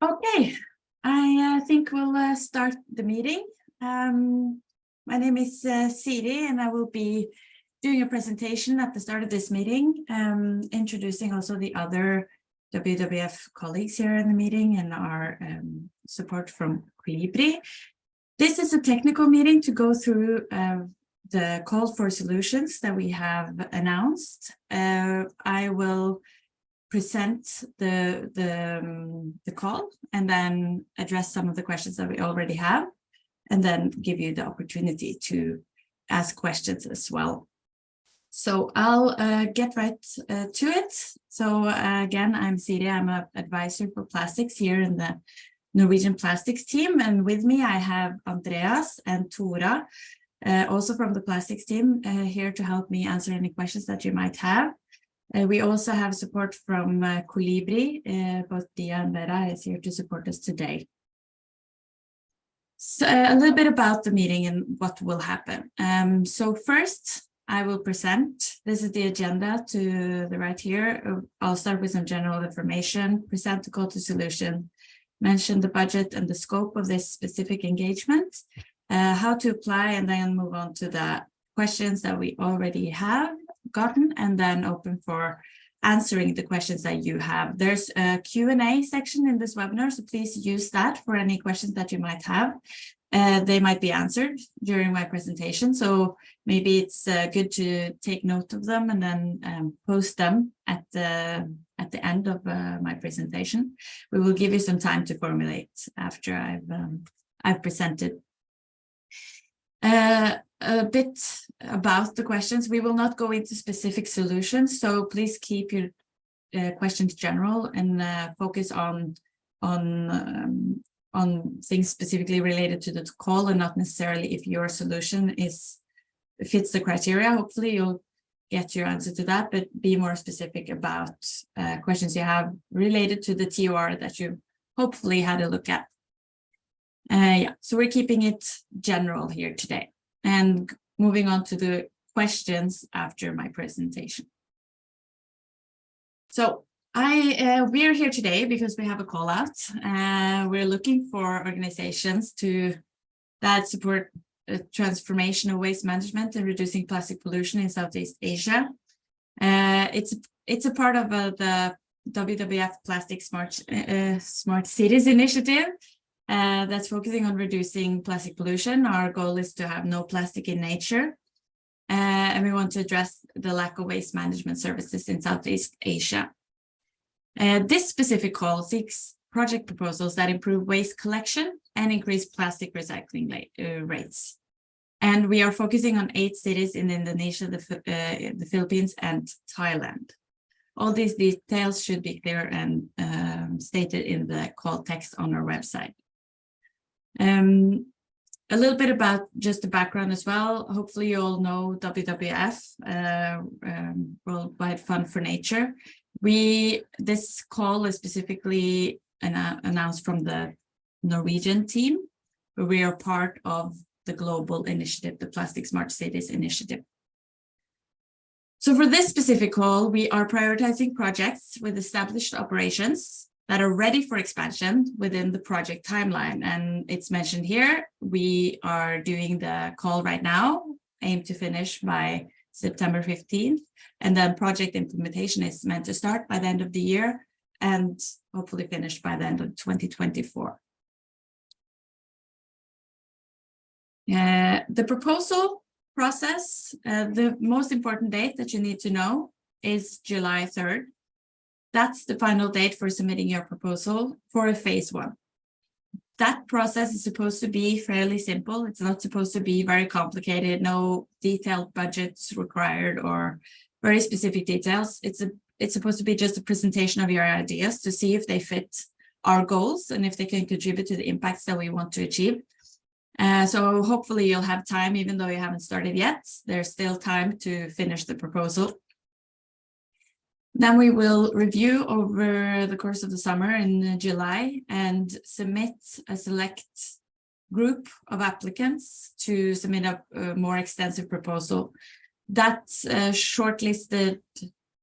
Okay, I think we'll start the meeting. My name is Siri, and I will be doing a presentation at the start of this meeting, introducing also the other WWF colleagues here in the meeting and our support from Colibri. This is a technical meeting to go through the call for solutions that we have announced. I will present the call and then address some of the questions that we already have, and then give you the opportunity to ask questions as well. So I'll get right to it. So again, I'm Siri. I'm an advisor for plastics here in the Norwegian plastics team, and with me I have Andreas and Tora, also from the plastics team, here to help me answer any questions that you might have. We also have support from Colibri. Both Dia and Vera is here to support us today. So a little bit about the meeting and what will happen. So first, I will present. This is the agenda to the right here. I'll start with some general information, present the call to solution, mention the budget and the scope of this specific engagement, how to apply, and then move on to the questions that we already have gotten, and then open for answering the questions that you have. There's a Q&A section in this webinar, so please use that for any questions that you might have. They might be answered during my presentation, so maybe it's good to take note of them and then post them at the end of my presentation. We will give you some time to formulate after I've presented. A bit about the questions. We will not go into specific solutions, so please keep your questions general and focus on things specifically related to the call, and not necessarily if your solution fits the criteria. Hopefully you'll get your answer to that, but be more specific about questions you have related to the TOR that you hopefully had a look at. Yeah, so we're keeping it general here today and moving on to the questions after my presentation. So we're here today because we have a call out. We're looking for organizations that support transformation of waste management and reducing plastic pollution in Southeast Asia. It's a part of the WWF Plastic Smart Cities initiative. That's focusing on reducing plastic pollution. Our goal is to have no plastic in nature, and we want to address the lack of waste management services in Southeast Asia. This specific call seeks project proposals that improve waste collection and increase plastic recycling rates. And we are focusing on 8 cities in Indonesia, the Philippines, and Thailand. All these details should be clear and stated in the call text on our website. A little bit about just the background as well. Hopefully you all know WWF, Worldwide Fund for Nature. This call is specifically announced from the Norwegian team, where we are part of the global initiative, the Plastic Smart Cities initiative. So for this specific call, we are prioritizing projects with established operations that are ready for expansion within the project timeline. And it's mentioned here, we are doing the call right now, aim to finish by September 15th. And then project implementation is meant to start by the end of the year and hopefully finish by the end of 2024. The proposal process, the most important date that you need to know is July 3rd. That's the final date for submitting your proposal for a phase 1. That process is supposed to be fairly simple. It's not supposed to be very complicated, no detailed budgets required or very specific details. It's supposed to be just a presentation of your ideas to see if they fit our goals and if they can contribute to the impacts that we want to achieve. So hopefully you'll have time, even though you haven't started yet. There's still time to finish the proposal. Then we will review over the course of the summer in July and submit a select group of applicants to submit a more extensive proposal. That shortlisted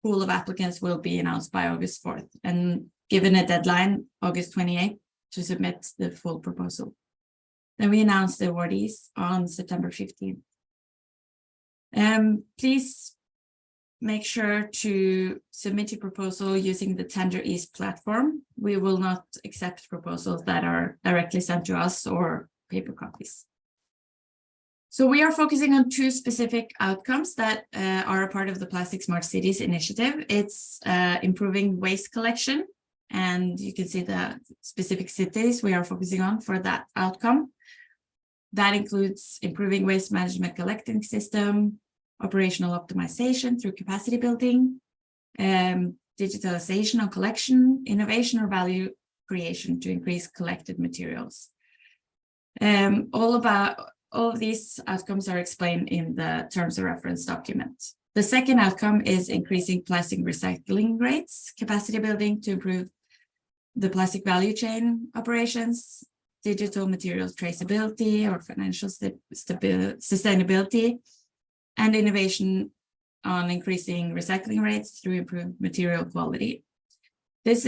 pool of applicants will be announced by August 4th. And given a deadline, August 28th, to submit the full proposal. Then we announced the awardees on September 15th. Please make sure to submit your proposal using the Tender East platform. We will not accept proposals that are directly sent to us or paper copies. So we are focusing on two specific outcomes that are a part of the Plastic Smart Cities initiative. It's improving waste collection, and you can see the specific cities we are focusing on for that outcome. That includes improving waste management collecting system, operational optimization through capacity building, digitalization of collection, innovation or value creation to increase collected materials. All of these outcomes are explained in the terms of reference document. The second outcome is increasing plastic recycling rates, capacity building to improve the plastic value chain operations, digital materials traceability or financial sustainability, and innovation on increasing recycling rates through improved material quality. This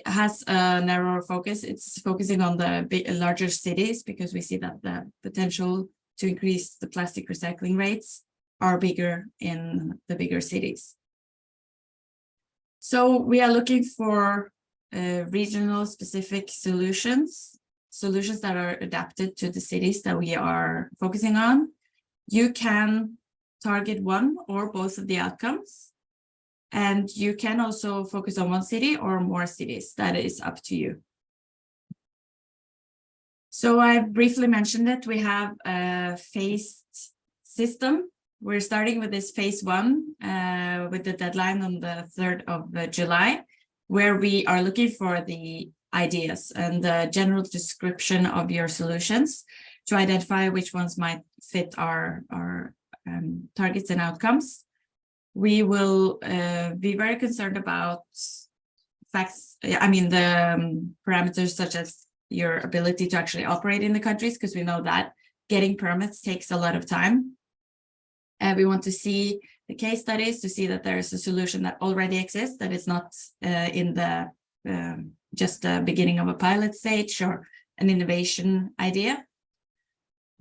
has a narrower focus. It's focusing on the larger cities because we see that the potential to increase the plastic recycling rates are bigger in the bigger cities. So we are looking for regional specific solutions that are adapted to the cities that we are focusing on. You can target one or both of the outcomes, and you can also focus on one city or more cities. That is up to you. So I briefly mentioned it. We have a phased system. We're starting with this phase one with the deadline on the 3rd of July, where we are looking for the ideas and the general description of your solutions to identify which ones might fit our targets and outcomes. We will be very concerned about parameters such as your ability to actually operate in the countries, because we know that getting permits takes a lot of time. We want to see the case studies to see that there is a solution that already exists, that is not in the just the beginning of a pilot stage or an innovation idea.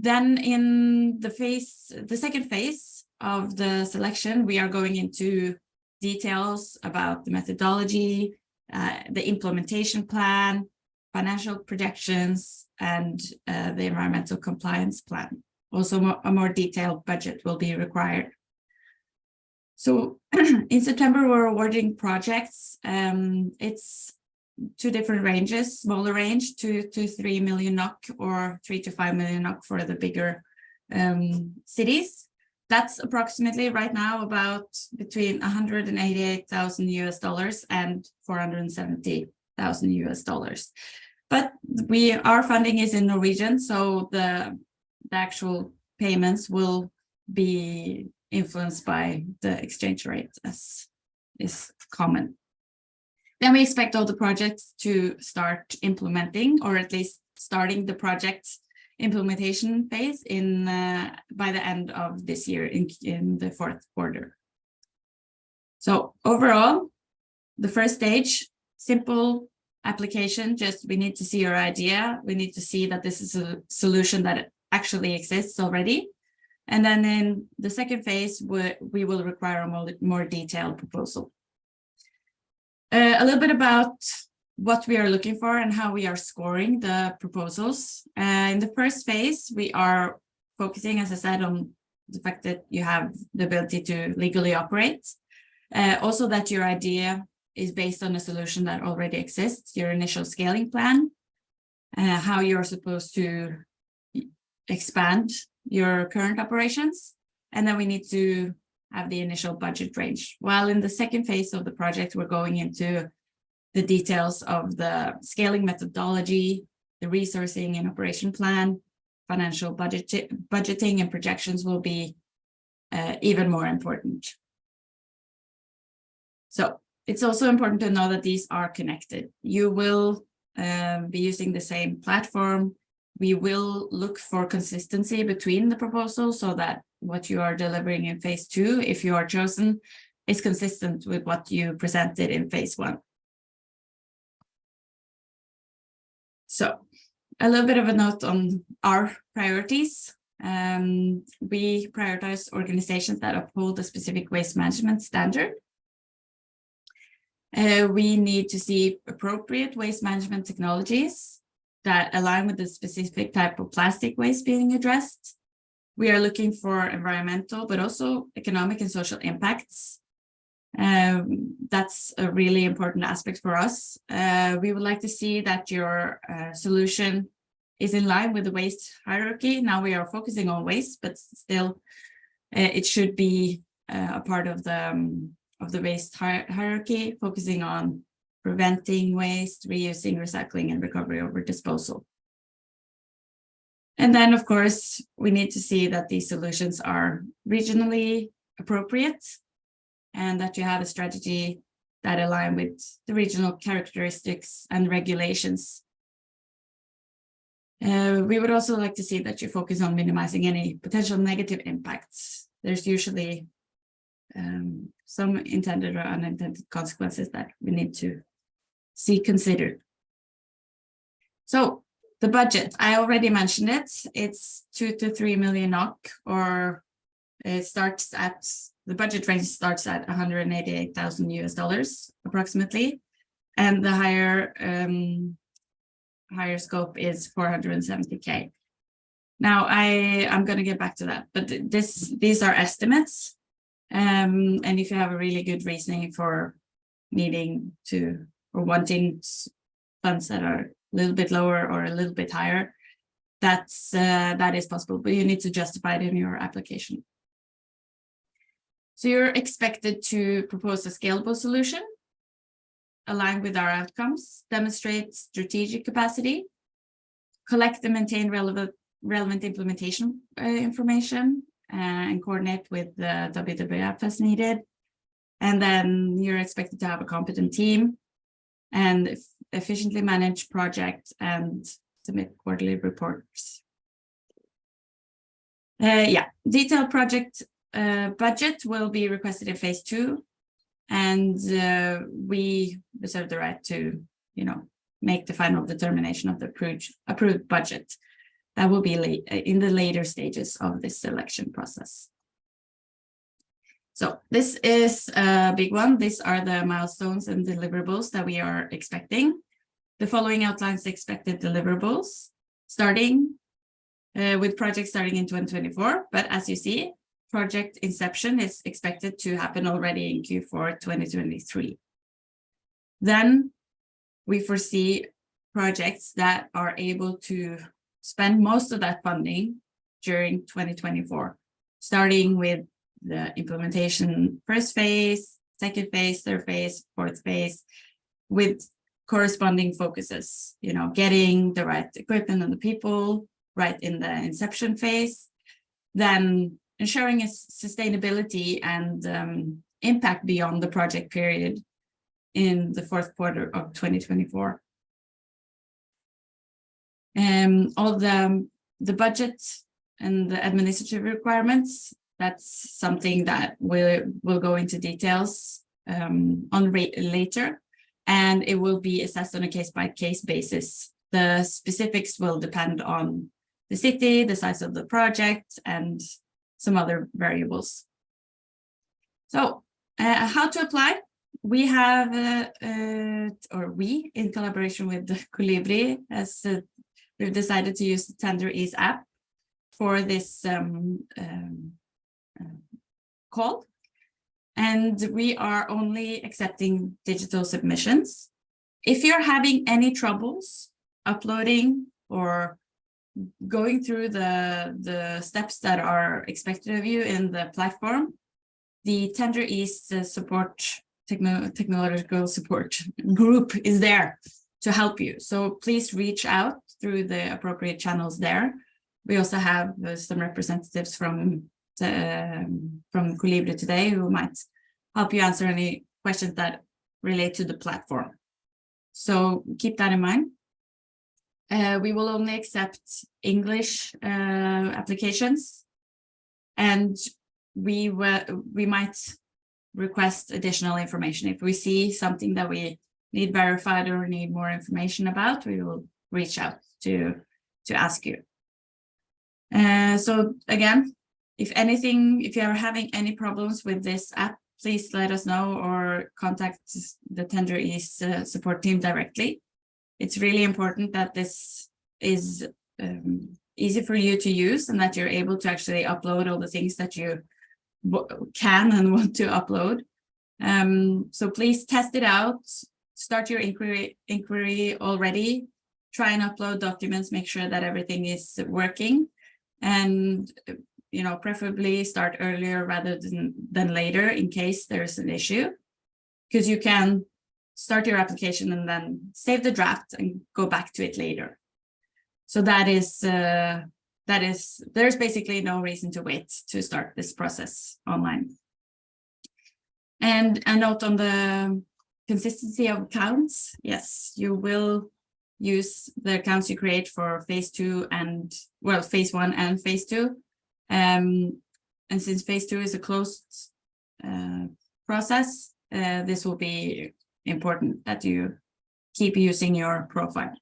Then in the second phase of the selection, we are going into details about the methodology, the implementation plan, financial projections, and the environmental compliance plan. Also, a more detailed budget will be required. So in September, we're awarding projects. It's two different ranges, smaller range, 2 to 3 million NOK or 3 to 5 million NOK for the bigger cities. That's approximately right now about between $188,000 US and $470,000 US. But our funding is in Norwegian, so the actual payments will be influenced by the exchange rate, as is common. Then we expect all the projects to start implementing, or at least starting the project implementation phase by the end of this year in the fourth quarter. So overall, the first stage, simple application, just we need to see your idea. We need to see that this is a solution that actually exists already. And then in the second phase, we will require a more detailed proposal. A little bit about what we are looking for and how we are scoring the proposals. In the first phase, we are focusing, as I said, on the fact that you have the ability to legally operate. Also that your idea is based on a solution that already exists, your initial scaling plan, how you're supposed to expand your current operations. And then we need to have the initial budget range. While in the second phase of the project, we're going into the details of the scaling methodology, the resourcing and operation plan, financial budgeting and projections will be even more important. So it's also important to know that these are connected. You will be using the same platform. We will look for consistency between the proposals so that what you are delivering in phase two, if you are chosen, is consistent with what you presented in phase one. So a little bit of a note on our priorities. We prioritize organizations that uphold a specific waste management standard. We need to see appropriate waste management technologies that align with the specific type of plastic waste being addressed. We are looking for environmental, but also economic and social impacts. That's a really important aspect for us. We would like to see that your solution is in line with the waste hierarchy. Now we are focusing on waste, but still it should be a part of the waste hierarchy, focusing on preventing waste, reusing, recycling, and recovery over disposal. And then, of course, we need to see that these solutions are regionally appropriate and that you have a strategy that align with the regional characteristics and regulations. We would also like to see that you focus on minimizing any potential negative impacts. There's usually some intended or unintended consequences that we need to see considered. So the budget, I already mentioned it. It's 2 to 3 million NOK, or it starts at, the budget range starts at $188,000 approximately, and the higher scope is 470K. Now I'm going to get back to that, but these are estimates. And if you have a really good reasoning for needing to or wanting funds that are a little bit lower or a little bit higher, that is possible, but you need to justify it in your application. So you're expected to propose a scalable solution, align with our outcomes, demonstrate strategic capacity, collect and maintain relevant implementation information, and coordinate with the WWF as needed. And then you're expected to have a competent team and efficiently manage projects and submit quarterly reports. Detailed project budget will be requested in phase 2, and we reserve the right to, make the final determination of the approved budget. That will be in the later stages of this selection process. So this is a big one. These are the milestones and deliverables that we are expecting. The following outlines the expected deliverables, starting with projects starting in 2024. But as you see, project inception is expected to happen already in Q4 2023. Then we foresee projects that are able to spend most of that funding during 2024, starting with the implementation first phase, second phase, third phase, fourth phase, with corresponding focuses, getting the right equipment and the people right in the inception phase, then ensuring its sustainability and impact beyond the project period in the fourth quarter of 2024. All the budget and the administrative requirements, that's something that we'll go into details on later, and it will be assessed on a case-by-case basis. The specifics will depend on the city, the size of the project, and some other variables. So how to apply? We have, we, in collaboration with Colibri, as we've decided to use the TenderEase app for this call. And we are only accepting digital submissions. If you're having any troubles uploading or going through the steps that are expected of you in the platform, the TenderEase technological support group is there to help you. So please reach out through the appropriate channels there. We also have some representatives from Colibri today who might help you answer any questions that relate to the platform. So keep that in mind. We will only accept English applications, and we might request additional information. If we see something that we need verified or need more information about, we will reach out to ask you. So again, if you are having any problems with this app, please let us know or contact the Tender Ease support team directly. It's really important that this is easy for you to use and that you're able to actually upload all the things that you can and want to upload. So please test it out, start your inquiry already, try and upload documents, make sure that everything is working, and preferably start earlier rather than later in case there's an issue, because you can start your application and then save the draft and go back to it later. So there's basically no reason to wait to start this process online. And a note on the consistency of accounts. Yes, you will use the accounts you create for phase 1 and phase 2. And since phase 2 is a closed process, this will be important that you keep using your profile.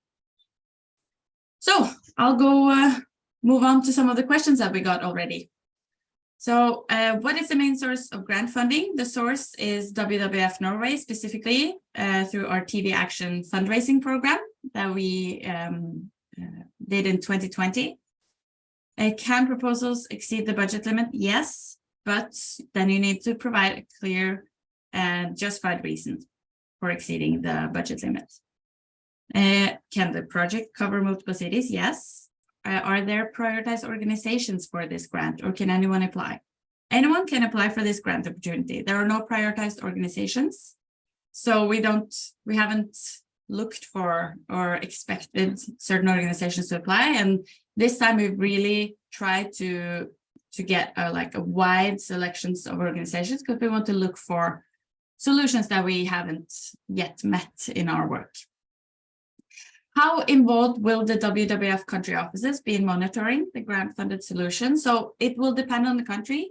So I'll go move on to some of the questions that we got already. So what is the main source of grant funding? The source is WWF Norway, specifically through our TV Action fundraising program that we did in 2020. Can proposals exceed the budget limit? Yes, but then you need to provide a clear and justified reason for exceeding the budget limit. Can the project cover multiple cities? Yes. Are there prioritized organizations for this grant, or can anyone apply? Anyone can apply for this grant opportunity. There are no prioritized organizations, so we haven't looked for or expected certain organizations to apply. And this time we really tried to get a wide selections of organizations, because we want to look for solutions that we haven't yet met in our work. How involved will the WWF country offices be in monitoring the grant-funded solution? So it will depend on the country.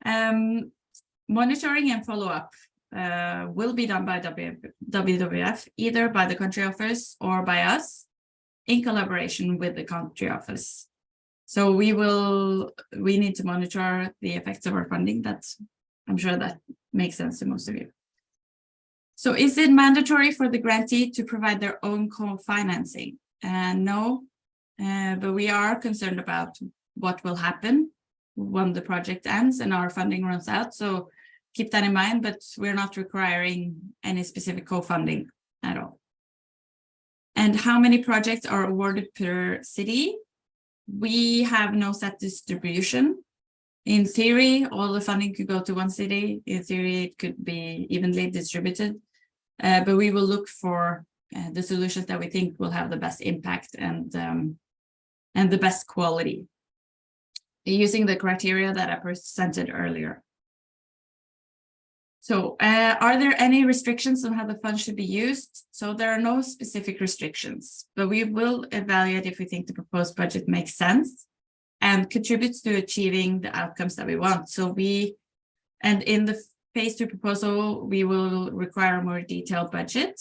Monitoring and follow-up will be done by WWF, either by the country office or by us, in collaboration with the country office. So we need to monitor the effects of our funding. I'm sure that makes sense to most of you. So is it mandatory for the grantee to provide their own co-financing? No, but we are concerned about what will happen when the project ends and our funding runs out. So keep that in mind, but we're not requiring any specific co-funding at all. And how many projects are awarded per city? We have no set distribution. In theory, all the funding could go to one city. In theory, it could be evenly distributed, but we will look for the solutions that we think will have the best impact and the best quality, using the criteria that I presented earlier. So are there any restrictions on how the funds should be used? So there are no specific restrictions, but we will evaluate if we think the proposed budget makes sense and contributes to achieving the outcomes that we want. So and in the phase 2 proposal, we will require a more detailed budget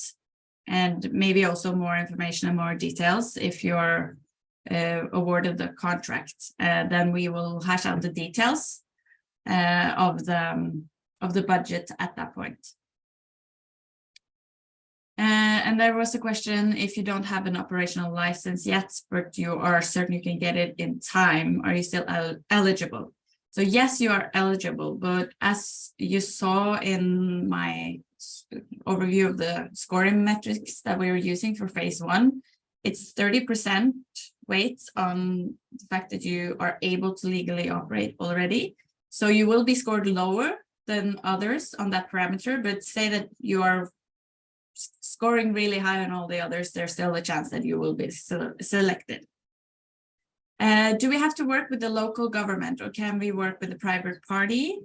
and maybe also more information and more details. If you're awarded the contract, then we will hash out the details of the budget at that point. And there was a question, if you don't have an operational license yet, but you are certain you can get it in time, are you still eligible? So yes, you are eligible, but as you saw in my overview of the scoring metrics that we were using for phase 1, it's 30% weight on the fact that you are able to legally operate already. So you will be scored lower than others on that parameter, but say that you are scoring really high on all the others, there's still a chance that you will be selected. Do we have to work with the local government, or can we work with a private party?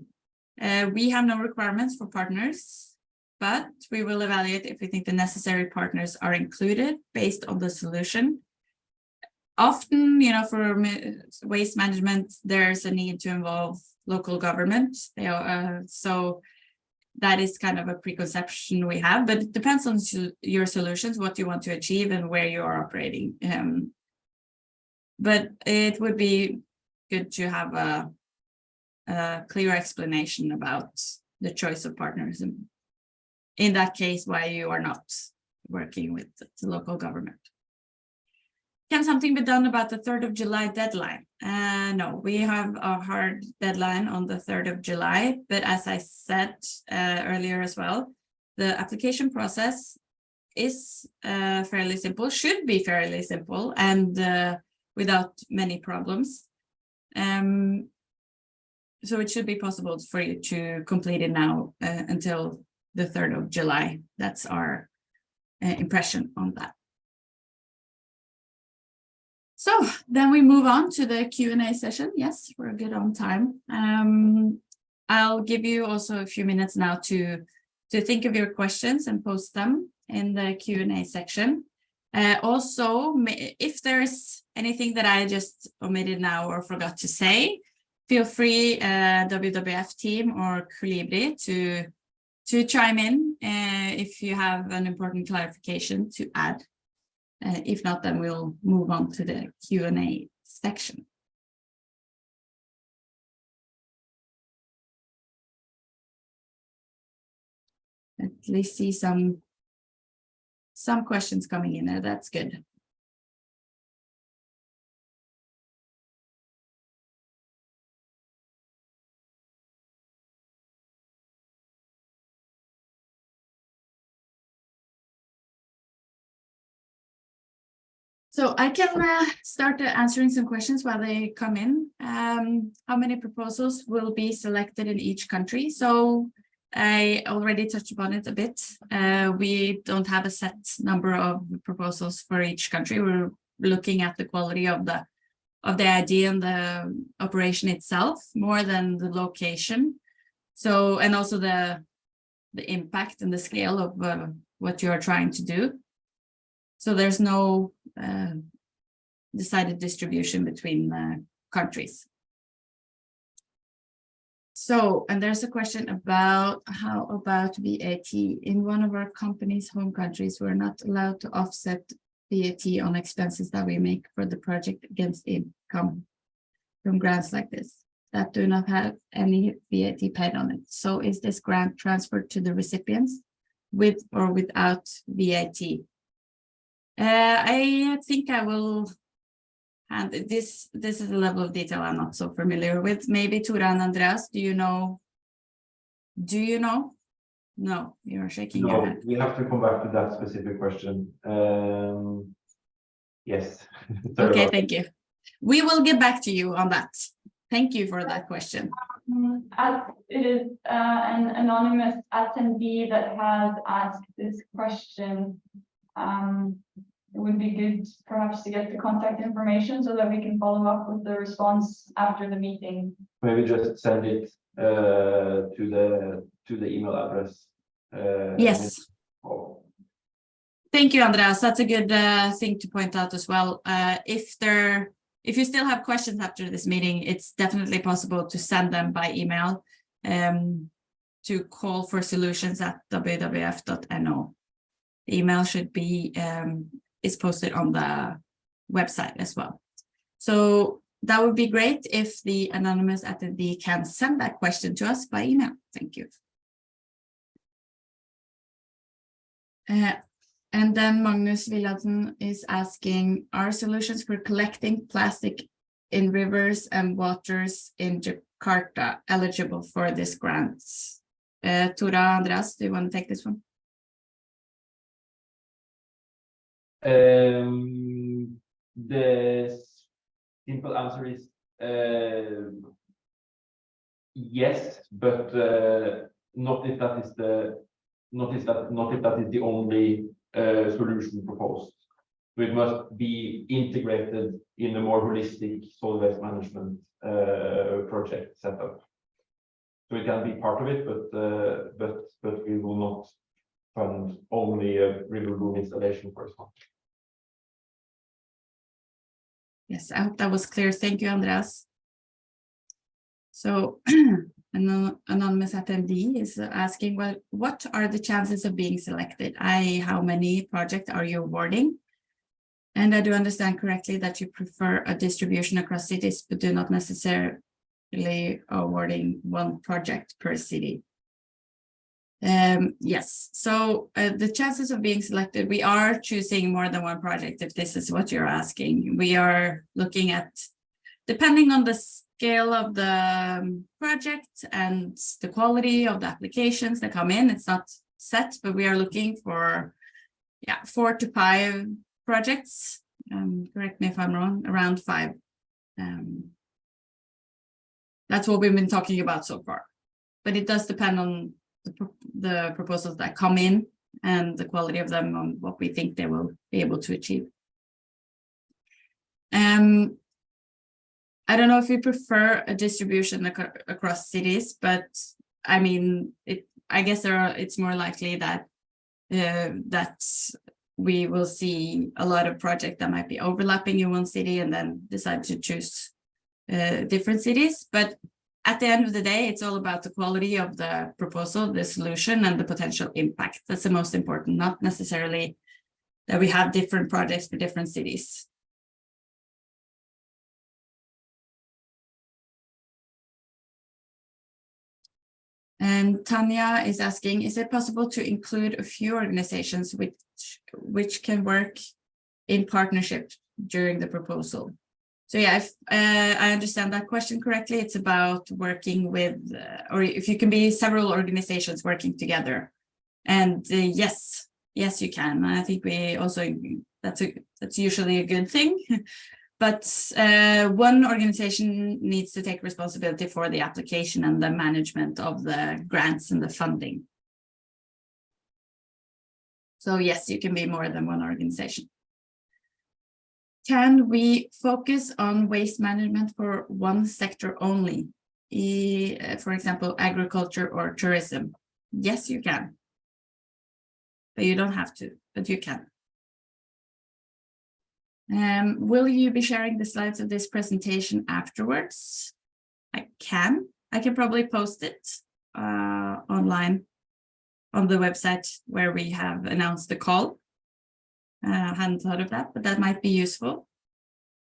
We have no requirements for partners, but we will evaluate if we think the necessary partners are included based on the solution. Often, for waste management, there's a need to involve local government. So that is kind of a preconception we have, but it depends on your solutions, what you want to achieve and where you are operating. But it would be good to have a clear explanation about the choice of partners, and in that case, why you are not working with the local government. Can something be done about the 3rd of July deadline? No, we have a hard deadline on the 3rd of July, but as I said earlier as well, the application process is fairly simple, should be fairly simple, and without many problems. So it should be possible for you to complete it now until the 3rd of July. That's our impression on that. So then we move on to the Q&A session. Yes, we're good on time. I'll give you also a few minutes now to think of your questions and post them in the Q&A section. Also, if there's anything that I just omitted now or forgot to say, feel free, WWF team or Colibri, to chime in if you have an important clarification to add. If not, then we'll move on to the Q&A section. At least see some questions coming in there. That's good. So I can start answering some questions while they come in. How many proposals will be selected in each country? So I already touched upon it a bit. We don't have a set number of proposals for each country. We're looking at the quality of the idea and the operation itself more than the location. So, and also the impact and the scale of what you are trying to do. So there's no decided distribution between countries. So, and there's a question about how about VAT? In one of our company's home countries, we're not allowed to offset VAT on expenses that we make for the project against income from grants like this that do not have any VAT paid on it. So is this grant transferred to the recipients with or without VAT? I think I will, and this is a level of detail I'm not so familiar with. Maybe Tora and Andreas, do you know? No, you're shaking your head. We have to come back to that specific question. Yes. Okay, thank you. We will get back to you on that. Thank you for that question. As it is an anonymous attendee that has asked this question, it would be good perhaps to get the contact information so that we can follow up with the response after the meeting. Maybe just send it to the email address. Yes. Thank you, Andreas. That's a good thing to point out as well. If you still have questions after this meeting, it's definitely possible to send them by email to callforsolutions@wwf.no. The email should be is posted on the website as well. So that would be great if the anonymous attendee can send that question to us by email. Thank you. And then Magnus Villadsen is asking, are solutions for collecting plastic in rivers and waters in Jakarta eligible for this grant? Tora, Andreas, do you want to take this one? The simple answer is yes, but not if that is the only solution proposed. So it must be integrated in a more holistic solid waste management project setup. So it can be part of it, but we will not fund only a river boom installation, for example. Yes, I hope that was clear. Thank you, Andreas. So an anonymous attendee is asking, well, what are the chances of being selected? How many projects are you awarding? And I do understand correctly that you prefer a distribution across cities, but do not necessarily awarding one project per city. Yes, so the chances of being selected, we are choosing more than one project if this is what you're asking. We are looking at, depending on the scale of the project and the quality of the applications that come in, it's not set, but we are looking for 4 to 5 projects. Correct me if I'm wrong, around 5. That's what we've been talking about so far, but it does depend on the proposals that come in and the quality of them, on what we think they will be able to achieve. I don't know if we prefer a distribution across cities, but I mean, I guess it's more likely that we will see a lot of projects that might be overlapping in one city and then decide to choose different cities. But at the end of the day, it's all about the quality of the proposal, the solution, and the potential impact. That's the most important, not necessarily that we have different projects for different cities. And Tanya is asking, is it possible to include a few organizations which can work in partnership during the proposal? So yeah, if I understand that question correctly, it's about working with, or if you can be several organizations working together. And yes, you can. I think we also, that's usually a good thing. But one organization needs to take responsibility for the application and the management of the grants and the funding. So yes, you can be more than one organization. Can we focus on waste management for one sector only? For example, agriculture or tourism? Yes, you can. But you don't have to, but you can. Will you be sharing the slides of this presentation afterwards? I can probably post it online on the website where we have announced the call. I hadn't thought of that, but that might be useful.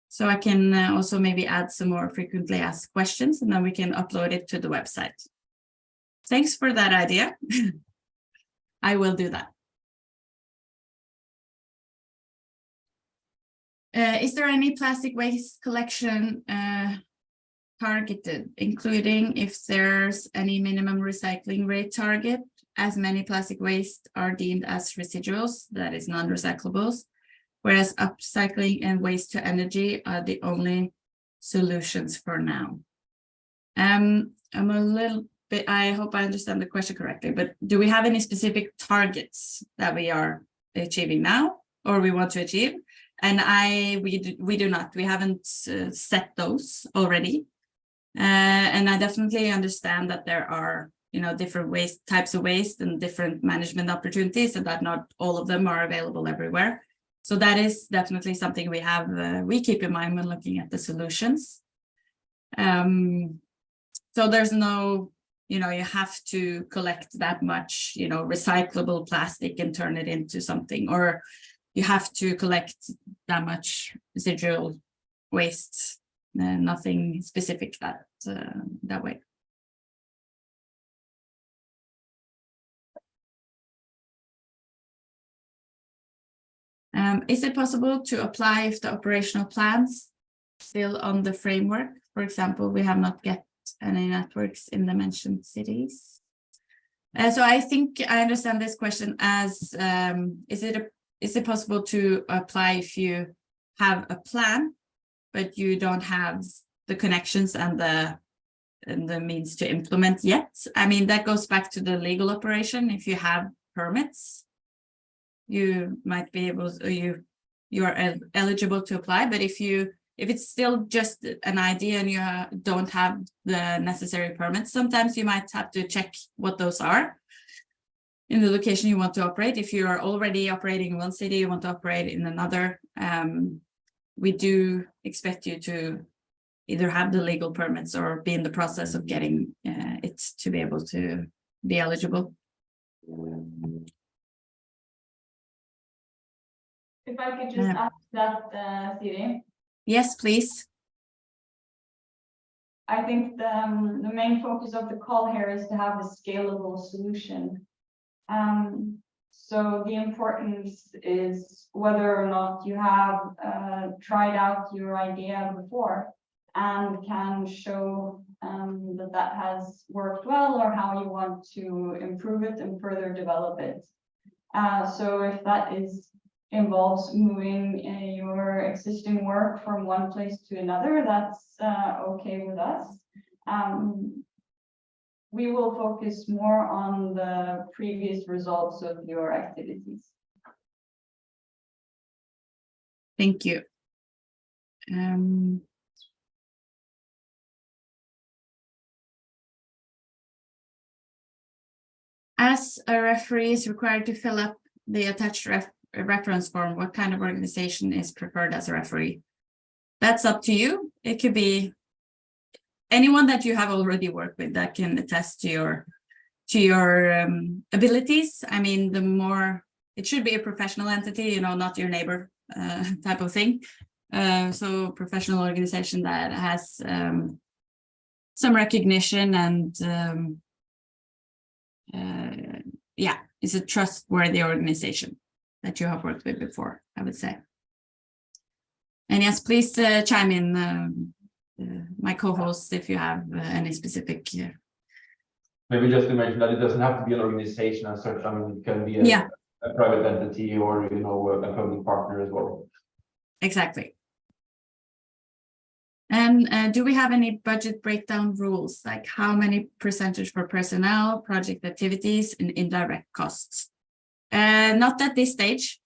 So I can also maybe add some more frequently asked questions, and then we can upload it to the website. Thanks for that idea. I will do that. Is there any plastic waste collection targeted, including if there's any minimum recycling rate target, as many plastic waste are deemed as residuals, that is non-recyclables, whereas upcycling and waste to energy are the only solutions for now? I'm a little bit, I hope I understand the question correctly, but do we have any specific targets that we are achieving now or we want to achieve? And we do not, we haven't set those already. And I definitely understand that there are, different types of waste and different management opportunities, and that not all of them are available everywhere. So that is definitely something we keep in mind when looking at the solutions. So there's no, you have to collect that much, recyclable plastic and turn it into something, or you have to collect that much residual waste. Nothing specific that way. Is it possible to apply if the operational plans still on the framework? For example, we have not get any networks in the mentioned cities. So I think I understand this question as, is it possible to apply if you have a plan, but you don't have the connections and the means to implement yet? I mean, that goes back to the legal operation. If you have permits, you might be able to, you are eligible to apply, but if it's still just an idea and you don't have the necessary permits, sometimes you might have to check what those are in the location you want to operate. If you are already operating in one city, you want to operate in another, we do expect you to either have the legal permits or be in the process of getting it to be able to be eligible. If I could just ask that, Siri. Yes, please. I think the main focus of the call here is to have a scalable solution. So the importance is whether or not you have tried out your idea before and can show that that has worked well, or how you want to improve it and further develop it. So if that involves moving your existing work from one place to another, that's okay with us. We will focus more on the previous results of your activities. Thank you. As a referee is required to fill up the attached reference form, what kind of organization is preferred as a referee? That's up to you. It could be anyone that you have already worked with that can attest to your abilities. I mean, the more, it should be a professional entity, you know, not your neighbor type of thing. So professional organization that has some recognition and yeah, it's a trustworthy organization that you have worked with before, I would say. And yes, please chime in, my co-host, if you have any specific. Maybe just to mention that it doesn't have to be an organization as such. I mean, it can be a private entity, or, you know, a public partner as well. Exactly. And do we have any budget breakdown rules, like how many percentage for personnel, project activities, and indirect costs? Not at this stage,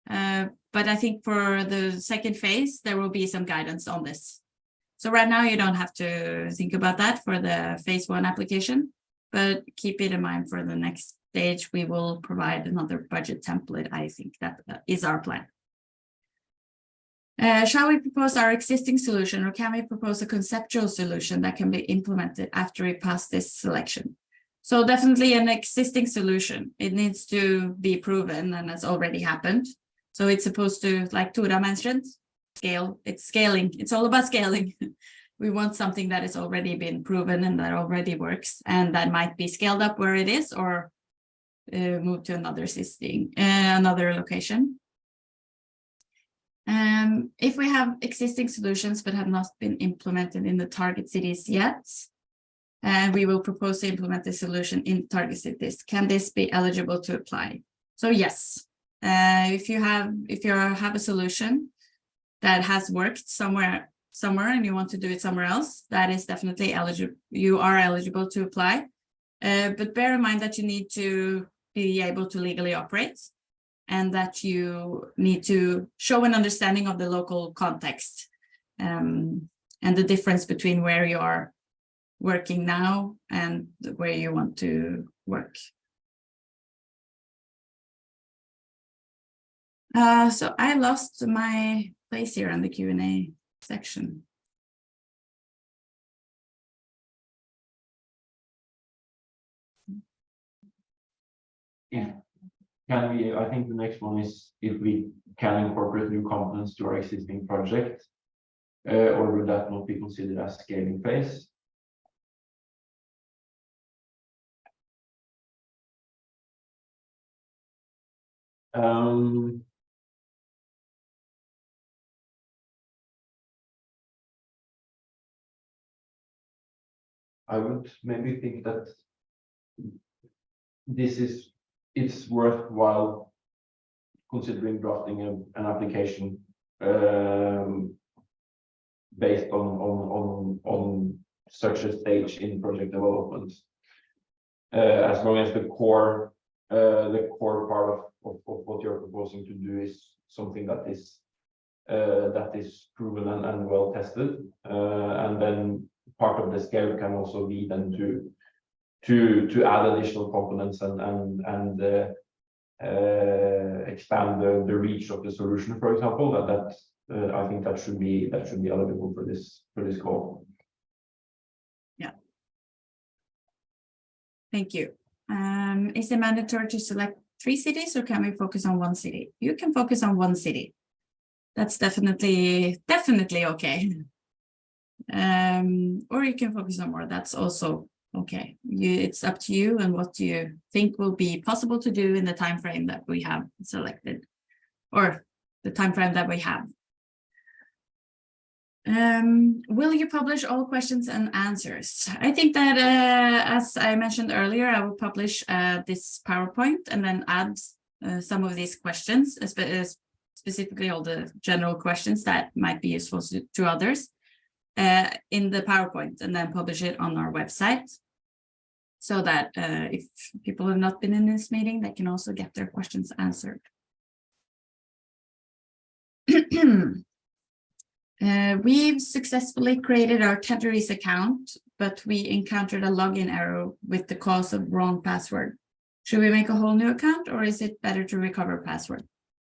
but I think for the second phase, there will be some guidance on this. So right now, you don't have to think about that for the phase 1 application, but keep it in mind for the next stage. We will provide another budget template. I think that is our plan. Shall we propose our existing solution, or can we propose a conceptual solution that can be implemented after we pass this selection? So definitely an existing solution. It needs to be proven, and that's already happened. So it's supposed to, like Tora mentioned, scale. It's scaling. It's all about scaling. We want something that has already been proven and that already works, and that might be scaled up where it is, or moved to another location. If we have existing solutions but have not been implemented in the target cities yet, we will propose to implement the solution in target cities. Can this be eligible to apply? So yes, if you have a solution that has worked somewhere and you want to do it somewhere else, that is definitely eligible. You are eligible to apply, but bear in mind that you need to be able to legally operate, and that you need to show an understanding of the local context, and the difference between where you are working now and where you want to work. So I lost my place here on the Q&A section. I think the next one is if we can incorporate new components to our existing project, or would that not be considered as scaling phase? I would maybe think that it's worthwhile considering drafting an application based on such a stage in project development, as long as the core part of what you're proposing to do is something that is proven and well tested, and then part of the scale can also be then to add additional components and expand the reach of the solution, for example. I think that should be eligible for this call. Yeah. Thank you. Is it mandatory to select 3 cities, or can we focus on 1 city? You can focus on 1 city. That's definitely okay. Or you can focus on more. That's also okay. It's up to you and what you think will be possible to do in the time frame that we have selected, or the time frame that we have. Will you publish all questions and answers? I think that, as I mentioned earlier, I will publish this PowerPoint and then add some of these questions, specifically all the general questions that might be useful to others in the PowerPoint, and then publish it on our website, so that if people have not been in this meeting, they can also get their questions answered. We've successfully created our Tenderies account, but we encountered a login error with the cause of wrong password. Should we make a whole new account, or is it better to recover password?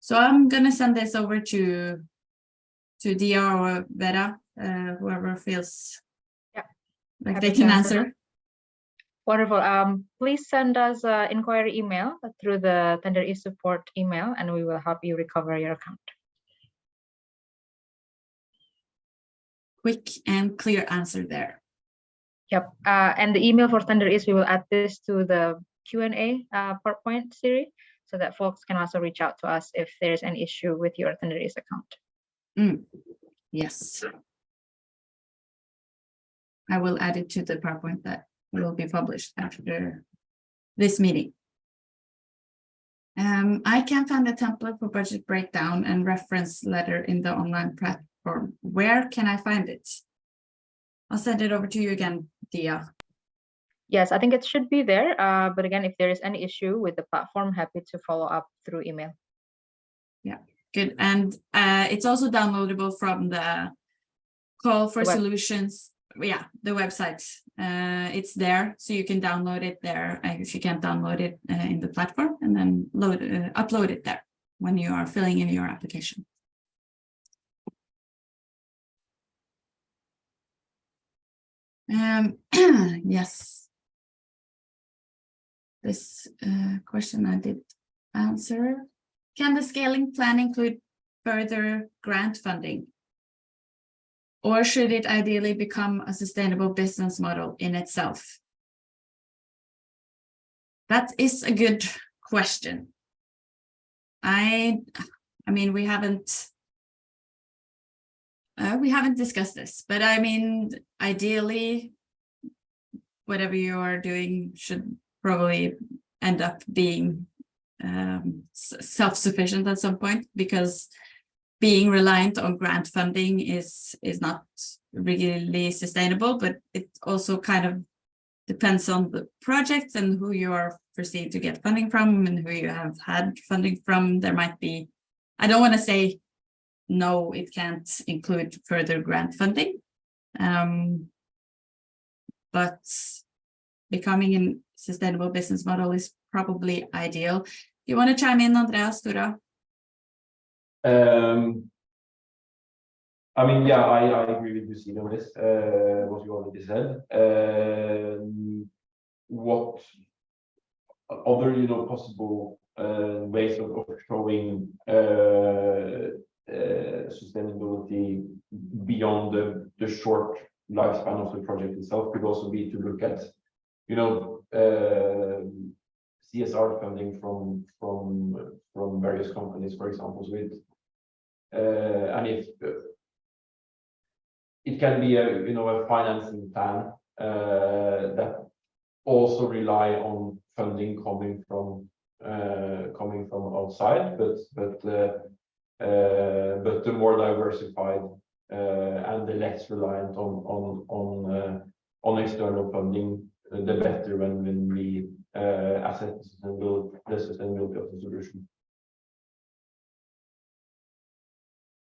So I'm going to send this over to Dia or Vera, whoever feels like they can answer. Wonderful. Please send us an inquiry email through the Tenderies support email, and we will help you recover your account. Quick and clear answer there. Yep. And the email for Tenderies, we will add this to the Q&A PowerPoint series, so that folks can also reach out to us if there's an issue with your Tenderies account. Yes. I will add it to the PowerPoint that will be published after this meeting. I can't find a template for budget breakdown and reference letter in the online platform. Where can I find it? I'll send it over to you again, Dia. Yes, I think it should be there. But again, if there is any issue with the platform, happy to follow up through email. Yeah, good. And it's also downloadable from the Call for Solutions. Yeah, the website. It's there, so you can download it there if you can't download it in the platform, and then upload it there when you are filling in your application. Yes. This question I did answer. Can the scaling plan include further grant funding? Or should it ideally become a sustainable business model in itself? That is a good question. I mean, we haven't discussed this, but I mean, ideally, whatever you are doing should probably end up being self-sufficient at some point, because being reliant on grant funding is not really sustainable, but it also kind of depends on the project and who you are perceived to get funding from and who you have had funding from. There might be, I don't want to say no, it can't include further grant funding, but becoming a sustainable business model is probably ideal. You want to chime in, Andreas, Tora? I mean, yeah, I agree with you, Steve, on this, what you already said. What other, possible ways of showing sustainability beyond the short lifespan of the project itself could also be to look at, CSR funding from various companies, for example, with and if it can be a financing plan that also rely on funding coming from outside, but the more diversified and the less reliant on external funding, the better when we assess the sustainability of the solution.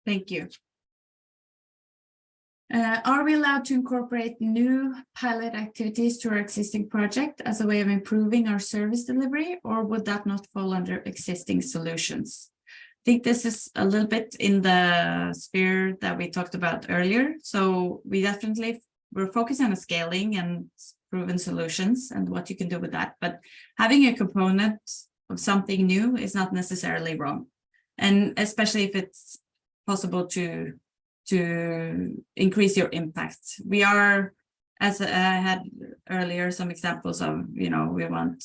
Thank you. Are we allowed to incorporate new pilot activities to our existing project as a way of improving our service delivery, or would that not fall under existing solutions? I think this is a little bit in the sphere that we talked about earlier. So we're focusing on scaling and proven solutions and what you can do with that. But having a component of something new is not necessarily wrong. And especially if it's possible to increase your impact. We are, as I had earlier, some examples of, we want,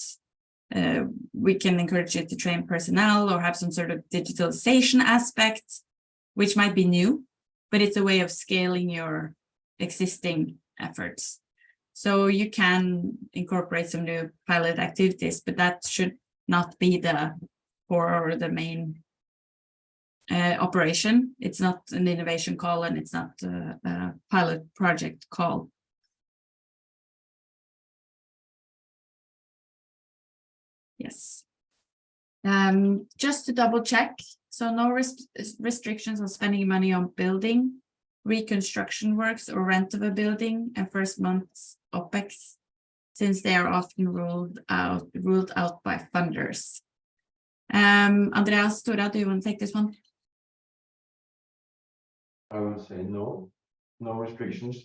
we can encourage you to train personnel or have some sort of digitalization aspect, which might be new, but it's a way of scaling your existing efforts. So you can incorporate some new pilot activities, but that should not be the core or the main operation. It's not an innovation call, and it's not a pilot project call. Yes. Just to double check, so no restrictions on spending money on building, reconstruction works, or rent of a building, and first month's OPEX, since they are often ruled out by funders. Andreas, Tora, do you want to take this one? I would say no restrictions.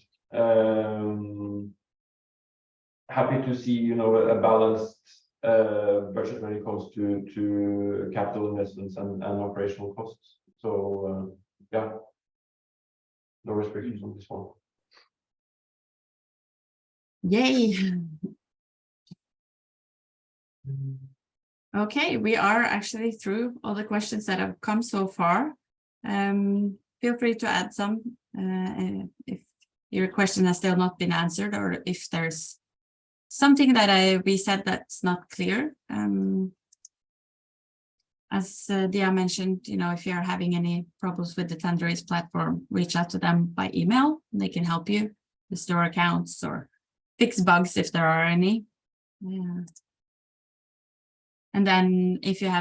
Happy to see, a balanced budget when it comes to capital investments and operational costs. So yeah, no restrictions on this one. Yay. Okay, we are actually through all the questions that have come so far. Feel free to add some if your question has still not been answered, or if there's something that we said that's not clear. As Dia mentioned, if you're having any problems with the Tenderist platform, reach out to them by email. They can help you restore accounts or fix bugs if there are any. Yeah. And then if you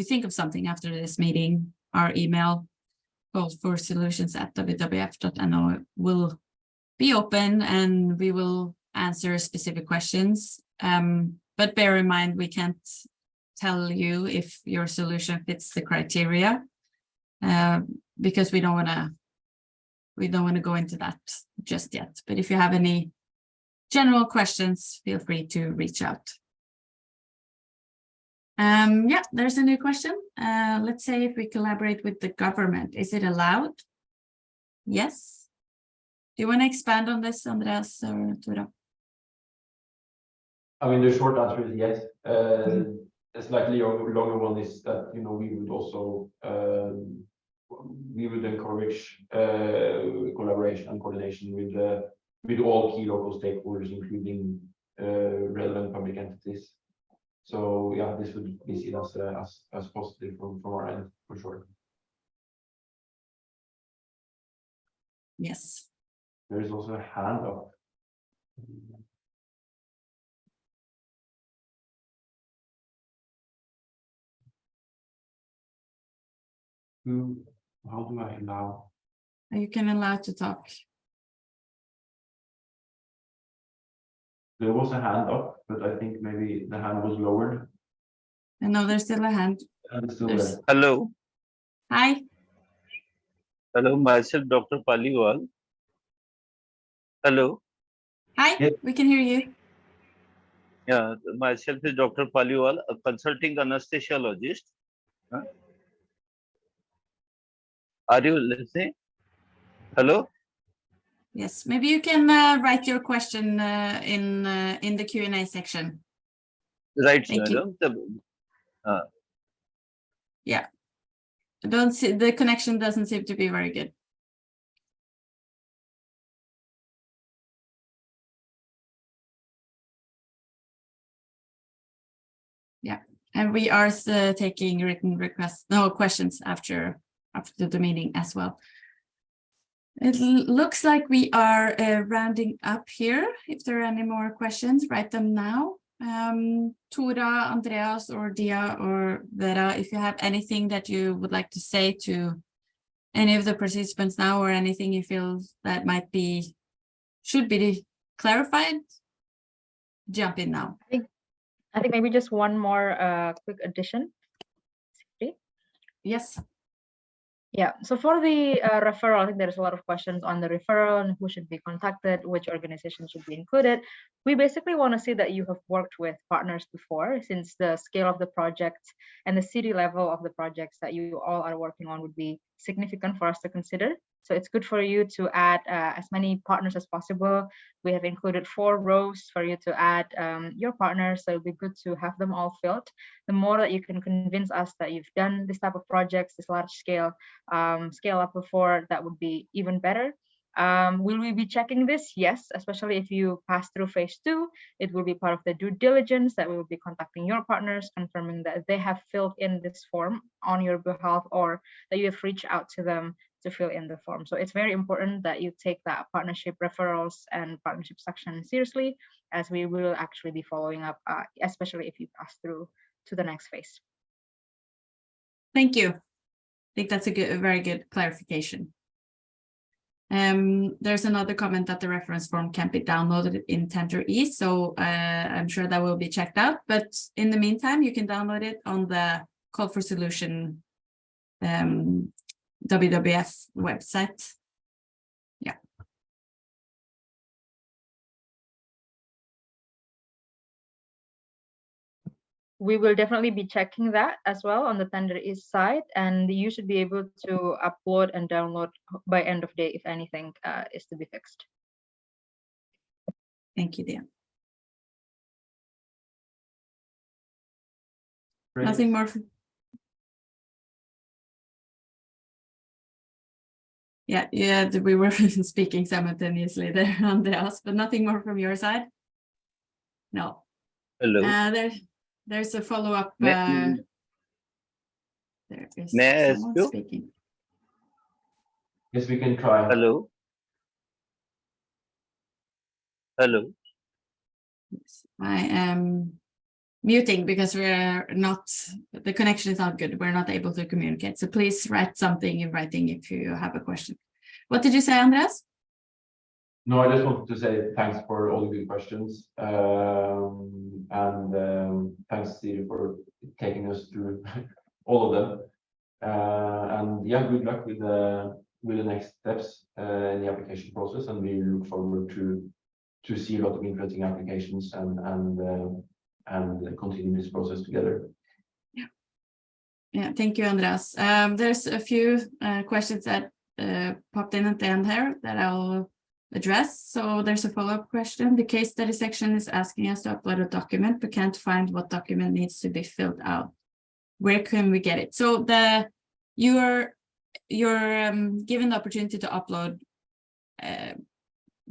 think of something after this meeting, our email callforSolutions@wwf.no will be open, and we will answer specific questions. But bear in mind, we can't tell you if your solution fits the criteria, because we don't want to go into that just yet. But if you have any general questions, feel free to reach out. Yeah, there's a new question. Let's say if we collaborate with the government, is it allowed? Yes. Do you want to expand on this, Andreas or Tora? I mean, the short answer is yes. A slightly longer one is that, we would also encourage collaboration and coordination with all key local stakeholders, including relevant public entities. So yeah, this would be seen as positive from our end, for sure. Yes. There is also a hand up. How do I allow? You can allow to talk. There was a hand up, but I think maybe the hand was lowered. And no, there's still a hand. And still There's- there. Hello. Hi. Hello, myself, Dr. Paliwal. Hello. Hi, Yes. we can hear you. Yeah, myself is Dr. Paliwal, a consulting anesthesiologist. Huh? Are you listening? Hello? Yes, maybe you can write your question in the Q&A section. Right, Thank you. madam. Yeah. Don't see, the connection doesn't seem to be very good. Yeah, and we are taking written requests, no questions after the meeting as well. It looks like we are rounding up here. If there are any more questions, write them now. Tora, Andreas, or Dia, or Vera, if you have anything that you would like to say to any of the participants now, or anything you feel that should be clarified, jump in now. I think maybe just one more quick addition. Yes. Yeah, so for the referral, I think there's a lot of questions on the referral and who should be contacted, which organization should be included. We basically want to see that you have worked with partners before, since the scale of the project and the city level of the projects that you all are working on would be significant for us to consider. So it's good for you to add as many partners as possible. We have included 4 rows for you to add your partners, so it'll be good to have them all filled. The more that you can convince us that you've done this type of projects, this large scale scale up before, that would be even better. Will we be checking this? Yes, especially if you pass through phase 2, it will be part of the due diligence that we will be contacting your partners, confirming that they have filled in this form on your behalf or that you have reached out to them to fill in the form. So it's very important that you take that partnership referrals and partnership section seriously, as we will actually be following up, especially if you pass through to the next phase. Thank you. I think that's a very good clarification. There's another comment that the reference form can be downloaded in Tender-E, so I'm sure that will be checked out. But in the meantime, you can download it on the Call for Solution WWF website. Yeah. We will definitely be checking that as well on the Tender-E side, and you should be able to upload and download by end of day if anything is to be fixed. Thank you, Dia. Great. Nothing more. Yeah, we were speaking simultaneously there on the us, but nothing more from your side? No. Hello. There's a follow-up. May There is I ask someone you? speaking. Yes, we can try. Hello. Hello. Yes, I am muting because we're not, the connection is not good. We're not able to communicate. So please write something in writing if you have a question. What did you say, Andreas? No, I just wanted to say thanks for all the good questions. Thanks, Siri, for taking us through all of them. And yeah, good luck with the next steps in the application process. And we look forward to see a lot of interesting applications and continue this process together. Yeah, thank you, Andreas. There's a few questions that popped in at the end here that I'll address. So there's a follow-up question. The case study section is asking us to upload a document, but can't find what document needs to be filled out. Where can we get it? So you're given the opportunity to upload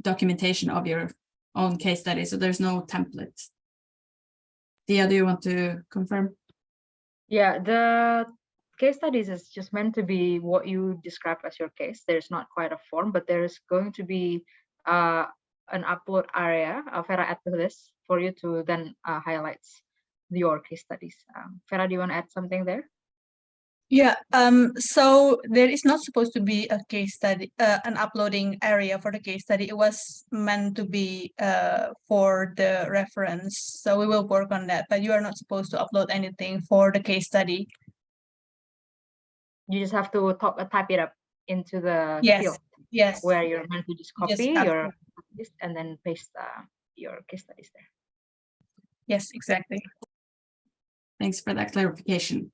documentation of your own case study. So there's no template. Dia, do you want to confirm? Yeah, the case studies is just meant to be what you described as your case. There's not quite a form, but there's going to be an upload area. Farah add to this for you to then highlight your case studies. Farah, do you want to add something there? Yeah, so there is not supposed to be a case study, an uploading area for the case study. It was meant to be for the reference. So we will work on that, but you are not supposed to upload anything for the case study. You just have to type it up into the field. Yes. Where you're meant to just copy your list and then paste your case studies there. Yes, exactly. Thanks for that clarification.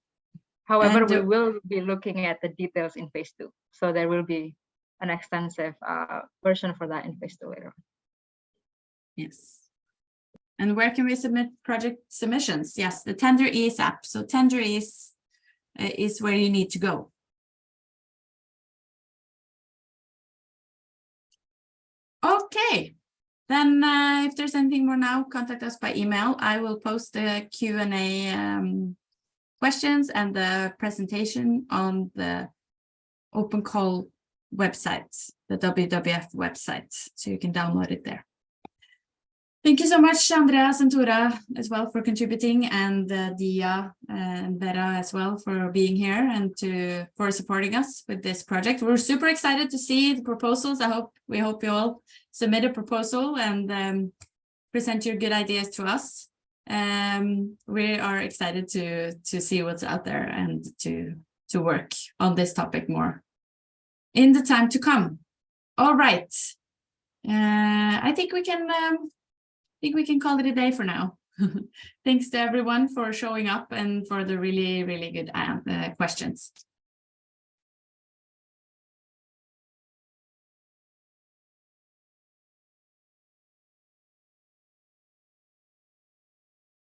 However, we will be looking at the details in phase 2. So there will be an extensive version for that in phase 2 later on. Yes. And where can we submit project submissions? Yes, the Tender-E app. So Tender-E is where you need to go. Okay, then if there's anything more now, contact us by email. I will post the Q&A questions and the presentation on the open call website, the WWF website, so you can download it there. Thank you so much, Andreas and Tora, as well, for contributing, and Dia and Vera as well for being here and for supporting us with this project. We're super excited to see the proposals. We hope you all submit a proposal and present your good ideas to us. We are excited to see what's out there and to to work on this topic more in the time to come. All right. I think we can call it a day for now. Thanks to everyone for showing up and for the really, really good questions.